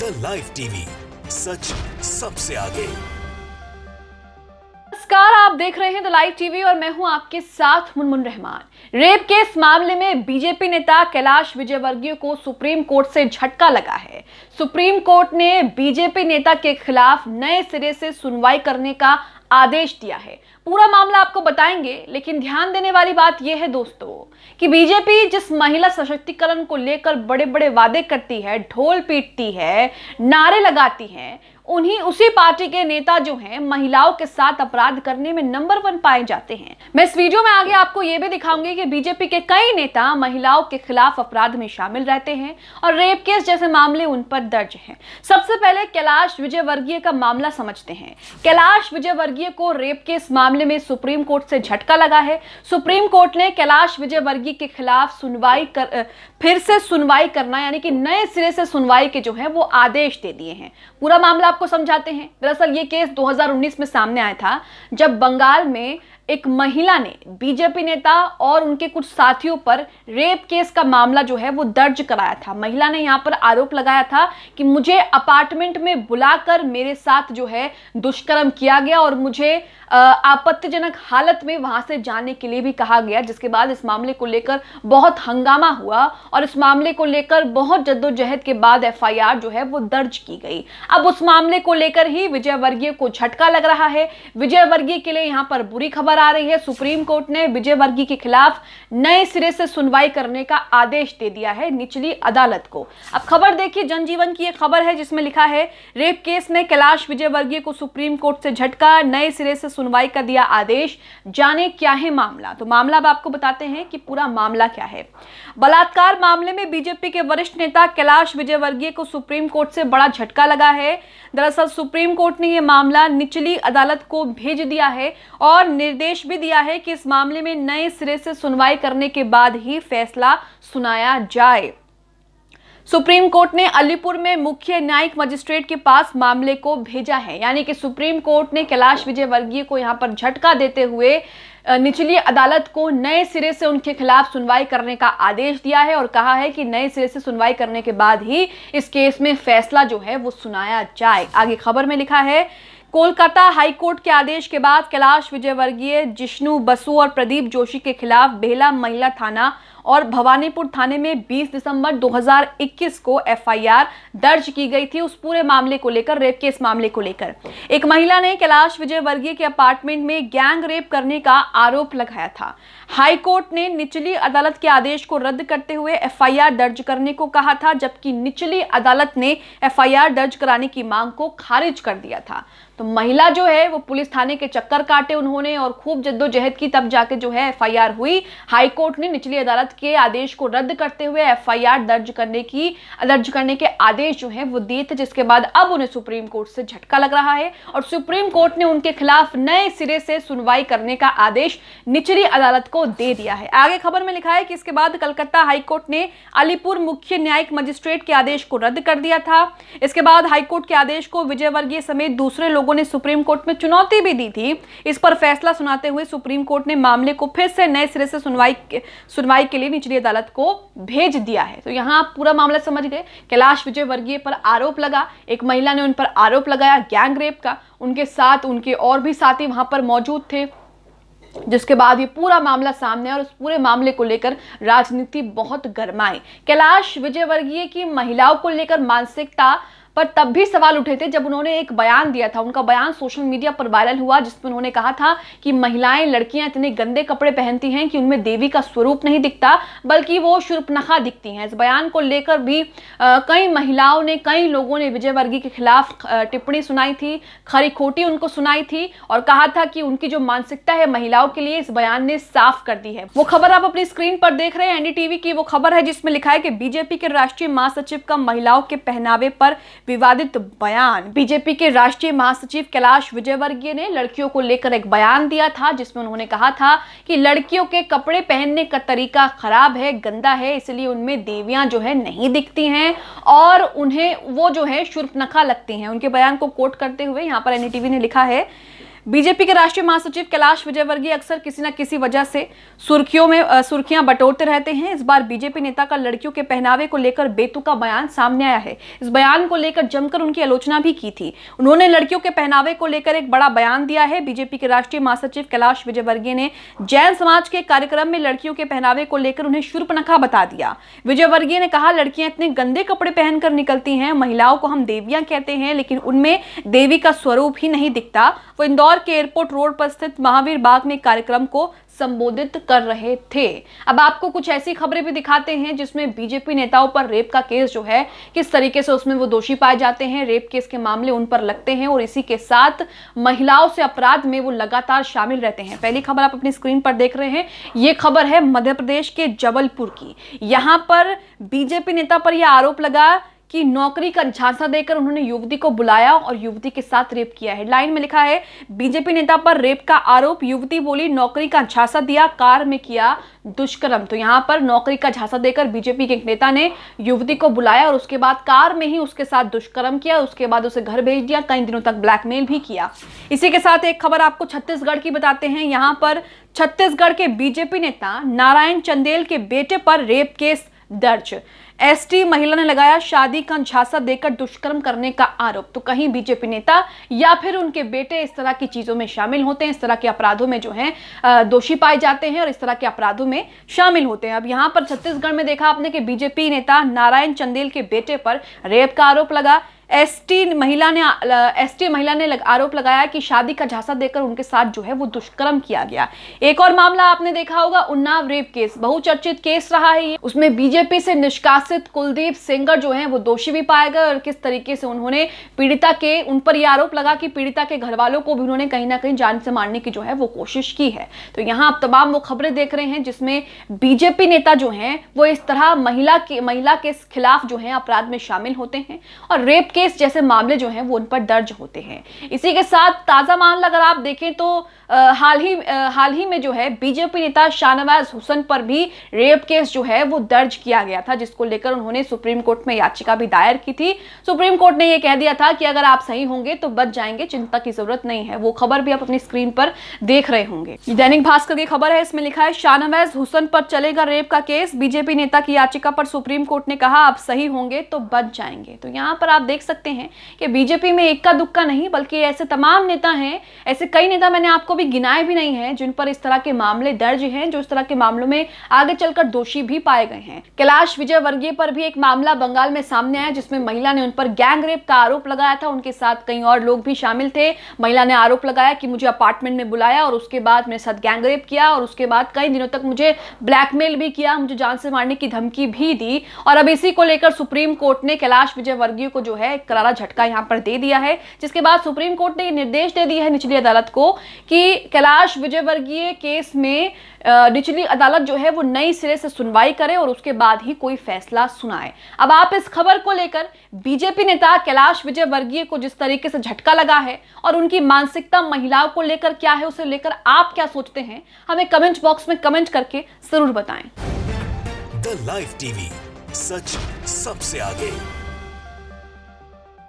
The live TV, सच सबसे आगे। नमस्कार, आप देख रहे हैं द लाइव टीवी और मैं हूं आपके साथ मुनमुन रहमान। रेप केस मामले में बीजेपी नेता कैलाश विजयवर्गीय को सुप्रीम कोर्ट से झटका लगा है। सुप्रीम कोर्ट ने बीजेपी नेता के खिलाफ नए सिरे से सुनवाई करने का आदेश दिया है। पूरा मामला आपको बताएंगे, लेकिन ध्यान देने वाली बात यह है दोस्तों कि बीजेपी जिस महिला सशक्तिकरण को लेकर बड़े बड़े वादे करती है, ढोल पीटती है, नारे लगाती है, उसी पार्टी के नेता जो हैं महिलाओं के साथ अपराध करने में नंबर 1 पाए जाते हैं। मैं इस वीडियो में आगे आपको यह भी दिखाऊंगी कि बीजेपी के कई नेता महिलाओं के खिलाफ अपराध में शामिल रहते हैं और रेप केस जैसे मामले उन पर दर्ज हैं। सबसे पहले कैलाश विजयवर्गीय का मामला समझते हैं। कैलाश विजयवर्गीय को रेप केस मामले में सुप्रीम कोर्ट से झटका लगा है। सुप्रीम कोर्ट ने कैलाश विजयवर्गीय के खिलाफ फिर से सुनवाई करना, यानी कि नए सिरे से सुनवाई के जो है वो आदेश दे दिए हैं। पूरा मामला आपको समझाते हैं। दरअसल ये केस 2019 में सामने आया था, जब बंगाल में एक महिला ने बीजेपी नेता और उनके कुछ साथियों पर रेप केस का मामला जो है वो दर्ज कराया था। महिला ने यहाँ पर आरोप लगाया था कि मुझे अपार्टमेंट में बुलाकर मेरे साथ जो है दुष्कर्म किया गया और मुझे आपत्तिजनक हालत में वहां से जाने के लिए भी कहा गया, जिसके बाद इस मामले को लेकर बहुत हंगामा हुआ और इस मामले को लेकर बहुत जद्दोजहद के बाद एफआईआर जो है वो दर्ज की गई। अब उस मामले को लेकर ही विजयवर्गीय को झटका लग रहा है। विजयवर्गीय के लिए यहाँ पर बुरी खबर आ रही है। सुप्रीम कोर्ट ने विजयवर्गीय के खिलाफ नए सिरे से सुनवाई करने का आदेश दे दिया है निचली अदालत को। अब खबर देखिए, जनजीवन की एक खबर है जिसमें लिखा है, रेप केस में कैलाश विजयवर्गीय को सुप्रीम कोर्ट से झटका, नए सिरे से सुनवाई का दिया आदेश। जाने क्या है मामला। तो मामला अब आपको बताते हैं कि पूरा मामला क्या है। बलात्कार मामले में बीजेपी के वरिष्ठ नेता कैलाश विजयवर्गीय को सुप्रीम कोर्ट से बड़ा झटका लगा है। दरअसल सुप्रीम कोर्ट ने यह मामला निचली अदालत को भेज दिया है और निर्देश भी दिया है कि इस मामले में नए सिरे से सुनवाई करने के बाद ही फैसला सुनाया जाए। सुप्रीम कोर्ट ने अलीपुर में मुख्य न्यायिक मजिस्ट्रेट के पास मामले को भेजा है, यानी कि सुप्रीम कोर्ट ने कैलाश विजयवर्गीय को यहां पर झटका देते हुए निचली अदालत को नए सिरे से उनके खिलाफ सुनवाई करने का आदेश दिया है और कहा है कि नए सिरे से सुनवाई करने के बाद ही इस केस में फैसला जो है वो सुनाया जाए। आगे खबर में लिखा है, कोलकाता हाईकोर्ट के आदेश के बाद कैलाश विजयवर्गीय, जिष्णु बसु और प्रदीप जोशी के खिलाफ बेला महिला थाना और भवानीपुर थाने में 20 दिसंबर 2021 को एफआईआर दर्ज की गई थी। उस पूरे मामले को लेकर, रेप केस मामले को लेकर एक महिला ने कैलाश विजयवर्गीय के अपार्टमेंट में गैंग रेप करने का आरोप लगाया था। हाई कोर्ट ने निचली अदालत के आदेश को रद्द करते हुए एफआईआर दर्ज करने को कहा था, जबकि निचली अदालत ने एफआईआर दर्ज कराने की मांग को खारिज कर दिया था। तो महिला जो है वो पुलिस थाने के चक्कर काटे उन्होंने और खूब जद्दोजहद की, तब जाके जो है एफआईआर हुई। हाई कोर्ट ने निचली अदालत के आदेश को रद्द करते हुए एफआईआर दर्ज करने के आदेश जो है वो दिए थे, जिसके बाद अब उन्हें सुप्रीम कोर्ट से झटका लग रहा है और सुप्रीम कोर्ट ने उनके खिलाफ नए सिरे से सुनवाई करने का आदेश निचली अदालत को दे दिया है। आगे खबर में लिखा है कि इसके बाद कलकत्ता हाईकोर्ट ने अलीपुर मुख्य न्यायिक मजिस्ट्रेट के आदेश को रद्द कर दिया था। इसके बाद हाईकोर्ट के आदेश को विजयवर्गीय समेत दूसरे लोगों ने सुप्रीम कोर्ट में चुनौती भी दी थी। इस पर फैसला सुनाते हुए सुप्रीम कोर्ट ने मामले को फिर से नए सिरे से सुनवाई के लिए निचली अदालत को भेज दिया है। तो यहां आप पूरा मामला समझ गए। कैलाश विजयवर्गीय पर आरोप लगा, एक महिला ने उन पर आरोप लगाया गैंग रेप का, उनके साथ उनके और भी साथी वहां पर मौजूद थे, जिसके बाद ये पूरा मामला सामने और उस पूरे मामले को लेकर राजनीति बहुत गरमाई। कैलाश विजयवर्गीय की महिलाओं को लेकर मानसिकता पर तब भी सवाल उठे थे जब उन्होंने एक बयान दिया था। उनका बयान सोशल मीडिया पर वायरल हुआ, जिसमें उन्होंने कहा था कि महिलाएं, लड़कियां इतने गंदे कपड़े पहनती हैं कि उनमें देवी का स्वरूप नहीं दिखता, बल्कि वो शूर्पणखा दिखती हैं। इस बयान को लेकर भी कई महिलाओं ने, कई लोगों ने विजयवर्गीय के खिलाफ टिप्पणी सुनाई थी, खरी खोटी उनको सुनाई थी और कहा था कि उनकी जो मानसिकता है महिलाओं के लिए इस बयान ने साफ कर दी है। वो खबर आप अपनी स्क्रीन पर देख रहे हैं, एनडीटीवी की वो खबर है जिसमें लिखा है कि बीजेपी के राष्ट्रीय महासचिव का महिलाओं के पहनावे पर विवादित बयान। बीजेपी के राष्ट्रीय महासचिव कैलाश विजयवर्गीय ने लड़कियों को लेकर एक बयान दिया था, जिसमें उन्होंने कहा था कि लड़कियों के कपड़े पहनने का तरीका खराब है, गंदा है, इसलिए उनमें देवियां जो है नहीं दिखती हैं और उन्हें वो जो है शूर्पणखा लगती हैं। उनके बयान को कोट करते हुए यहाँ पर एनडीटीवी ने लिखा है, बीजेपी के राष्ट्रीय महासचिव कैलाश विजयवर्गीय अक्सर किसी न किसी वजह से सुर्खियां बटोरते रहते हैं। इस बार बीजेपी नेता का लड़कियों के पहनावे को लेकर बेतुका बयान सामने आया है। इस बयान को लेकर जमकर उनकी आलोचना भी की थी। उन्होंने लड़कियों के पहनावे को लेकर एक बड़ा बयान दिया है। बीजेपी के राष्ट्रीय महासचिव कैलाश विजयवर्गीय ने जैन समाज के कार्यक्रम में लड़कियों के पहनावे को लेकर उन्हें शूर्पणखा बता दिया। विजयवर्गीय ने कहा, लड़कियां इतने गंदे कपड़े पहनकर निकलती हैं, महिलाओं को हम देवियां कहते हैं, लेकिन उनमें देवी का स्वरूप ही नहीं दिखता। वो इंदौर के एयरपोर्ट रोड पर स्थित महावीर बाग में कार्यक्रम को संबोधित कर रहे थे। अब आपको कुछ ऐसी खबरें भी दिखाते हैं जिसमें बीजेपी नेताओं पर रेप का केस जो है किस तरीके से उसमें वो दोषी पाए जाते हैं, रेप केस के मामले उन पर लगते हैं और इसी के साथ महिलाओं से अपराध में वो लगातार शामिल रहते हैं। पहली खबर आप अपनी स्क्रीन पर देख रहे हैं, ये खबर है मध्य प्रदेश के जबलपुर की। यहां पर बीजेपी नेता पर यह आरोप लगा कि नौकरी का झांसा देकर उन्होंने युवती को बुलाया और युवती के साथ रेप किया। हेडलाइन में लिखा है, बीजेपी नेता पर रेप का आरोप, युवती बोली नौकरी का झांसा दिया, कार में किया दुष्कर्म। तो यहां पर नौकरी का झांसा देकर बीजेपी के एक नेता ने युवती को बुलाया और उसके बाद कार में ही उसके साथ दुष्कर्म किया, उसके बाद उसे घर भेज दिया, कई दिनों तक ब्लैकमेल भी किया। इसी के साथ एक खबर आपको छत्तीसगढ़ की बताते हैं। यहां पर छत्तीसगढ़ के बीजेपी नेता नारायण चंदेल के बेटे पर रेप केस दर्ज। एसटी महिला ने लगाया शादी का झांसा देकर दुष्कर्म करने का आरोप। तो कहीं बीजेपी नेता या फिर उनके बेटे इस तरह की चीजों में शामिल होते हैं, इस तरह के अपराधों में जो है दोषी पाए जाते हैं और इस तरह के अपराधों में शामिल होते हैं। अब यहां पर छत्तीसगढ़ में देखा आपने कि बीजेपी नेता नारायण चंदेल के बेटे पर रेप का आरोप लगा। एसटी महिला ने आरोप लगाया कि शादी का झांसा देकर उनके साथ जो है वो दुष्कर्म किया गया। एक और मामला आपने देखा होगा, उन्नाव रेप केस, बहुचर्चित केस रहा है ये। उसमें बीजेपी से निष्कासित कुलदीप सेंगर जो है वो दोषी भी पाए गए और किस तरीके से उन्होंने उन पर यह आरोप लगा कि पीड़िता के घर वालों को भी उन्होंने कहीं ना कहीं जान से मारने की जो है वो कोशिश की है। तो यहाँ आप तमाम वो खबरें देख रहे हैं जिसमें बीजेपी नेता जो है वो इस तरह महिला के खिलाफ जो है अपराध में शामिल होते हैं और रेप केस जैसे मामले जो हैं वो उन पर दर्ज होते हैं। इसी के साथ ताजा मामला अगर आप देखें तो हाल ही में जो है बीजेपी नेता शाहनवाज हुसैन पर भी रेप केस जो है वो दर्ज किया गया था, जिसको लेकर उन्होंने सुप्रीम कोर्ट में याचिका भी दायर की थी। सुप्रीम कोर्ट ने यह कह दिया था कि अगर आप सही होंगे तो बच जाएंगे, चिंता की जरूरत नहीं है। वो खबर भी आप अपनी स्क्रीन पर देख रहे होंगे। दैनिक भास्कर की खबर है, इसमें लिखा है, शाहनवाज हुसैन पर चलेगा रेप का केस, बीजेपी नेता की याचिका पर सुप्रीम कोर्ट ने कहा आप सही होंगे तो बच जाएंगे। तो यहाँ पर आप देख सकते हैं कि बीजेपी में इक्का दुक्का नहीं बल्कि ऐसे तमाम नेता हैं, ऐसे कई नेता मैंने आपको भी गिनाए भी नहीं हैं जिन पर इस तरह के मामले दर्ज हैं, जो इस तरह के मामलों में आगे चलकर दोषी भी पाए गए हैं। कैलाश विजयवर्गीय पर भी एक मामला बंगाल में सामने आया जिसमें महिला ने उन पर गैंग रेप का आरोप लगाया था। उनके साथ कई और लोग भी शामिल थे। महिला ने आरोप लगाया कि मुझे अपार्टमेंट में बुलाया और उसके बाद मेरे साथ गैंग रेप किया और उसके बाद कई दिनों तक मुझे ब्लैकमेल भी किया, मुझे जान से मारने की धमकी भी दी। और अब इसी को लेकर सुप्रीम कोर्ट ने कैलाश विजयवर्गीय को जो है करारा झटका यहां पर दे दिया है, जिसके बाद सुप्रीम कोर्ट ने निर्देश दे दिया है निचली अदालत को कि कैलाश विजयवर्गीय केस में निचली अदालत जो है वो नई सिरे से सुनवाई करे और उसके बाद ही कोई फैसला सुनाए। अब आप इस खबर को लेकर बीजेपी नेता कैलाश विजयवर्गीय को जिस तरीके से झटका लगा है और उनकी मानसिकता महिलाओं को लेकर क्या है, उसे लेकर आप क्या सोचते हैं, हमें कमेंट बॉक्स में कमेंट करके जरूर बताएं। द लाइव टीवी, सच सबसे आगे।